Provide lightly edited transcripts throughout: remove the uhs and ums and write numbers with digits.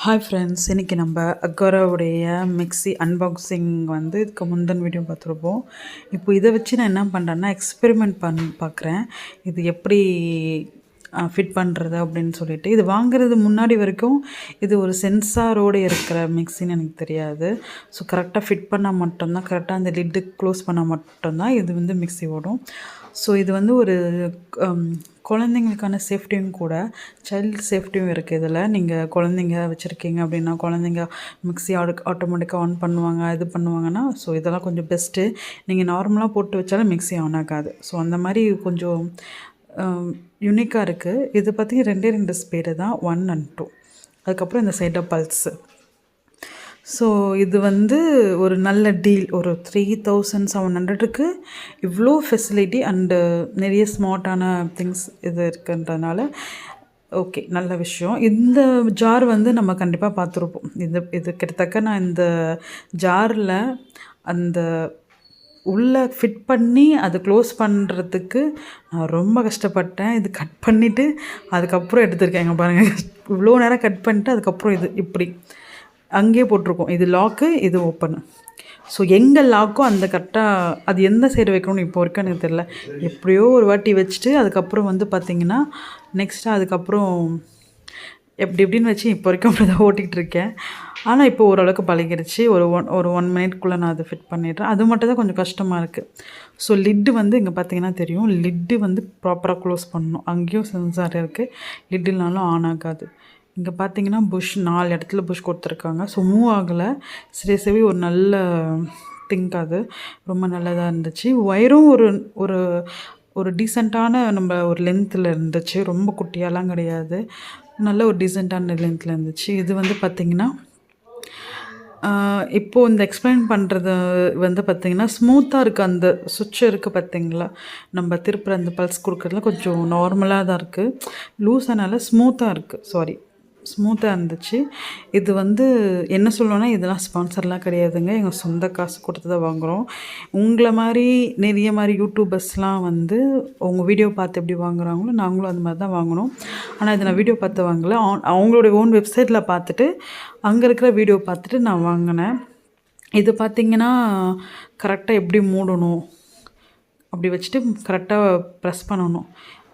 Hi friends, இன்றைக்கி நம்ம அக்கராவுடைய mixie unboxing இதுக்கு முந்தின வீடியோ பார்த்துருப்போம். இப்போ இதை வச்சு நான் என்ன பண்ணுறேன்னா எக்ஸ்பெரிமெண்ட் பார்க்குறேன். இது எப்படி ஃபிட் பண்ணுறது அப்படின்னு சொல்லிட்டு. இது வாங்குறது முன்னாடி வரைக்கும் இது ஒரு சென்சாரோடு இருக்கிற மிக்ஸின்னு எனக்கு தெரியாது. ஸோ கரெக்டாக ஃபிட் பண்ணால் மட்டும்தான், கரெக்டாக அந்த லிட்டு க்ளோஸ் பண்ணால் மட்டும்தான் இது மிக்ஸி ஓடும். ஸோ இது ஒரு குழந்தைங்களுக்கான சேஃப்டியும் கூட, சைல்டு சேஃப்டியும் இருக்குது இதில். நீங்கள் குழந்தைங்க வச்சுருக்கீங்க அப்படின்னா, குழந்தைங்க மிக்ஸி ஆட்டோமேட்டிக்காக ஆன் பண்ணுவாங்க, இது பண்ணுவாங்கன்னா, ஸோ இதெல்லாம் கொஞ்சம் பெஸ்ட்டு. நீங்கள் நார்மலாக போட்டு வச்சாலும் மிக்ஸி ஆன் ஆகாது. ஸோ அந்த மாதிரி கொஞ்சம் யூனிக்காக இருக்குது. இது பற்றி 2 ஸ்பீடு தான், 1 and 2. அதுக்கப்புறம் இந்த சைடாக பல்ஸு. ஸோ இது ஒரு நல்ல டீல். ஒரு 3700க்கு இவ்வளோ ஃபெசிலிட்டி அண்டு நிறைய ஸ்மார்ட்டான திங்ஸ் இது இருக்குன்றதுனால ஓகே, நல்ல விஷயம். இந்த ஜார் நம்ம கண்டிப்பாக பார்த்துருப்போம். இது கிட்டத்தட்ட நான் இந்த ஜாரில் அந்த உள்ளே ஃபிட் பண்ணி அது க்ளோஸ் பண்ணுறதுக்கு நான் ரொம்ப கஷ்டப்பட்டேன். இது கட் பண்ணிவிட்டு அதுக்கப்புறம் எடுத்திருக்கேங்க பாருங்கள். இவ்வளோ நேரம் கட் பண்ணிவிட்டு அதுக்கப்புறம் இது இப்படி அங்கேயே போட்டிருக்கோம். இது லாக்கு, இது ஓப்பனு. ஸோ எங்கே லாக்கோ அந்த கரெக்டாக அது எந்த சைடு வைக்கணும்னு இப்போ வரைக்கும் எனக்கு தெரியல. எப்படியோ ஒரு வாட்டி வச்சுட்டு அதுக்கப்புறம் பார்த்திங்கன்னா நெக்ஸ்ட்டு அதுக்கப்புறம் எப்படின்னு வச்சு இப்போ வரைக்கும் அப்படி தான் ஓட்டிகிட்டு இருக்கேன். ஆனால் இப்போ ஓரளவுக்கு பழகிடுச்சு. ஒரு 1 மினிட்குள்ளே நான் அதை ஃபிட் பண்ணிடுறேன். அது மட்டும் தான் கொஞ்சம் கஷ்டமாக இருக்குது. ஸோ லிட்டு இங்கே பார்த்தீங்கன்னா தெரியும், லிட்டு ப்ராப்பராக க்ளோஸ் பண்ணணும். அங்கேயும் சென்சார் இருக்குது, லிட்டு இல்லைனாலும் ஆன் ஆகாது. இங்கே பார்த்தீங்கன்னா புஷ் 4 இடத்துல புஷ் கொடுத்துருக்காங்க. ஸோ மூவ் ஆகலை. சரி ஒரு நல்ல திங்க், அது ரொம்ப நல்லதாக இருந்துச்சு. ஒயரும் ஒரு ஒரு டீசெண்டான நம்ம ஒரு லென்த்தில் இருந்துச்சு. ரொம்ப குட்டியாலாம் கிடையாது, நல்ல ஒரு டீசெண்டான லென்த்தில் இருந்துச்சு. இது பார்த்திங்கன்னா இப்போது இந்த எக்ஸ்பிளைன் பண்ணுறது பார்த்திங்கன்னா ஸ்மூத்தாக இருக்குது. அந்த சுவிட்ச் இருக்குது பார்த்திங்களா, நம்ம திருப்புற அந்த பல்ஸ் கொடுக்குறதுல கொஞ்சம் நார்மலாக தான் இருக்குது. லூஸானால ஸ்மூத்தாக இருக்குது, ஸ்மூத்தாக இருந்துச்சு. இது என்ன சொல்லணும்னா, இதெல்லாம் ஸ்பான்சர்லாம் கிடையாதுங்க. எங்கள் சொந்த காசு கொடுத்து தான் வாங்குகிறோம். உங்களை மாதிரி நிறைய மாதிரி யூடியூபர்ஸ்லாம் உங்கள் வீடியோ பார்த்து எப்படி வாங்குகிறாங்களோ நாங்களும் அந்த மாதிரி தான் வாங்கினோம். ஆனால் இது நான் வீடியோ பார்த்து வாங்கலை, அவங்களுடைய ஓன் வெப்சைட்டில் பார்த்துட்டு அங்கே இருக்கிற வீடியோ பார்த்துட்டு நான் வாங்கினேன். இது பார்த்திங்கன்னா கரெக்டாக எப்படி மூடணும் அப்படி வச்சுட்டு கரெக்டாக ப்ரெஸ் பண்ணணும்.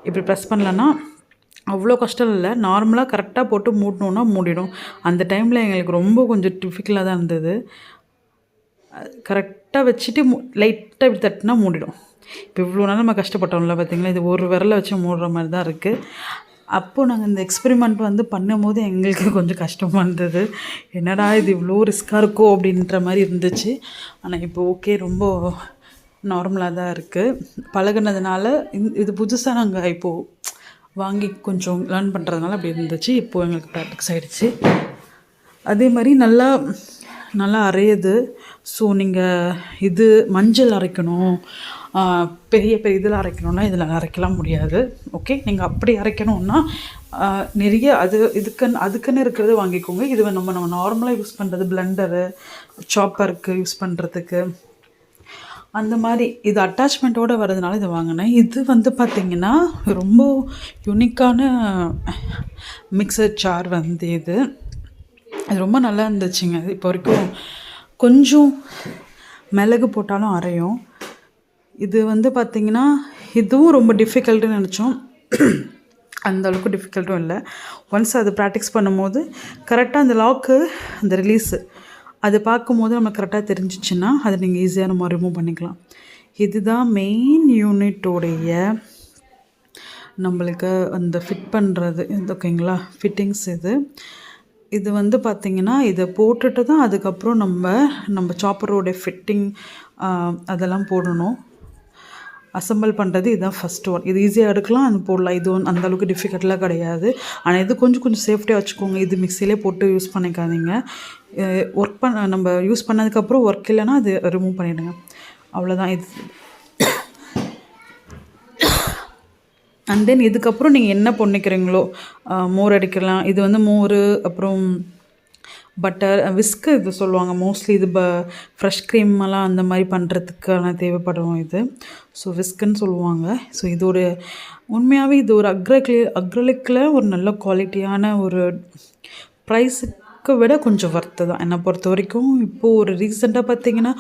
இப்படி ப்ரெஸ் பண்ணலன்னா அவ்வளோ கஷ்டம் இல்லை. நார்மலாக கரெக்டாக போட்டு மூடணுன்னா மூடிடும். அந்த டைமில் எங்களுக்கு ரொம்ப கொஞ்சம் டிஃபிகல்ட்டாக தான் இருந்தது. கரெக்டாக வச்சுட்டு லைட்டாக இப்படி தட்டினா மூடிடும். இப்போ இவ்வளோ நாள் நம்ம கஷ்டப்பட்டோம்ல பார்த்திங்களா, இது ஒரு விரலை வச்சு மூடுற மாதிரி தான் இருக்குது. அப்போது நாங்கள் இந்த எக்ஸ்பெரிமெண்ட் பண்ணும்போது எங்களுக்கு கொஞ்சம் கஷ்டமாக இருந்தது. என்னடா இது இவ்வளோ ரிஸ்க்காக இருக்கோ அப்படின்ற மாதிரி இருந்துச்சு. ஆனால் இப்போ ஓகே, ரொம்ப நார்மலாக தான் இருக்குது. பழகுனதுனால இது புதுசாக நாங்கள் இப்போது வாங்கி கொஞ்சம் லேர்ன் பண்ணுறதுனால அப்படி இருந்துச்சு. இப்போது எங்களுக்கு ப்ராக்டிக்ஸ் ஆகிடுச்சு. அதே மாதிரி நல்லா அரையுது. ஸோ நீங்கள் இது மஞ்சள் அரைக்கணும், பெரிய இதில் அரைக்கணுன்னா இதில் அரைக்கலாம் முடியாது. ஓகே, நீங்கள் அப்படி அரைக்கணுன்னா நிறைய அதுக்குன்னு இருக்கிறது வாங்கிக்கோங்க. இது நம்ம நார்மலாக யூஸ் பண்ணுறது பிளெண்டரு, சாப்பருக்கு யூஸ் பண்ணுறதுக்கு அந்த மாதிரி இது அட்டாச்மெண்ட்டோடு வர்றதுனால இதை வாங்கினேன். இது பார்த்திங்கன்னா ரொம்ப யூனிக்கான மிக்சர் ஜார் இது ரொம்ப நல்லா இருந்துச்சுங்க. இப்போ வரைக்கும் கொஞ்சம் மிளகு போட்டாலும் அரையும். இது பார்த்திங்கன்னா இதுவும் ரொம்ப டிஃபிகல்ட்டுன்னு நினச்சோம். அந்தளவுக்கு டிஃபிகல்ட்டும் இல்லை. ஒன்ஸ் அது ப்ராக்டிஸ் பண்ணும்போது கரெக்டாக அந்த லாக்கு, அந்த ரிலீஸு அது பார்க்கும்போது நமக்கு கரெக்டாக தெரிஞ்சிச்சுன்னா அதை நீங்கள் ஈஸியாக நம்ம ரிமூவ் பண்ணிக்கலாம். இதுதான் மெயின் யூனிட்டோடைய நம்மளுக்கு அந்த ஃபிட் பண்ணுறது. ஓகேங்களா, ஃபிட்டிங்ஸ் இது பார்த்திங்கன்னா இதை போட்டுட்டு தான் அதுக்கப்புறம் நம்ம சாப்பரோடைய ஃபிட்டிங் அதெல்லாம் போடணும். அசம்பிள் பண்ணுறது இதுதான் ஃபஸ்ட் ஒன். இது ஈஸியாக எடுக்கலாம், அது போடலாம். இது அந்தளவுக்கு டிஃபிகல்ட்லாம் கிடையாது. ஆனால் இது கொஞ்சம் சேஃப்டியாக வச்சுக்கோங்க. இது மிக்சியிலே போட்டு யூஸ் பண்ணிக்காதீங்க. நம்ம யூஸ் பண்ணதுக்கப்புறம் ஒர்க் இல்லைன்னா அது ரிமூவ் பண்ணிவிடுங்க, அவ்வளோதான். இது அண்ட் தென் இதுக்கப்புறம் நீங்கள் என்ன பண்ணிக்கிறீங்களோ, மோர் அடிக்கலாம். இது மோர், அப்புறம் பட்டர், விஸ்க்கு இது சொல்லுவாங்க மோஸ்ட்லி. இது ஃப்ரெஷ் க்ரீமெல்லாம் அந்த மாதிரி பண்ணுறதுக்கான தேவைப்படும் இது. ஸோ விஸ்க்குன்னு சொல்லுவாங்க. ஸோ உண்மையாகவே இது ஒரு அக்ரலிக்கில் ஒரு நல்ல குவாலிட்டியான ஒரு ப்ரைஸ் விட கொஞ்சம் ஒர்த்து தான் என்னை பொறுத்த வரைக்கும். இப்போது ஒரு ரீசெண்டாக பார்த்தீங்கன்னா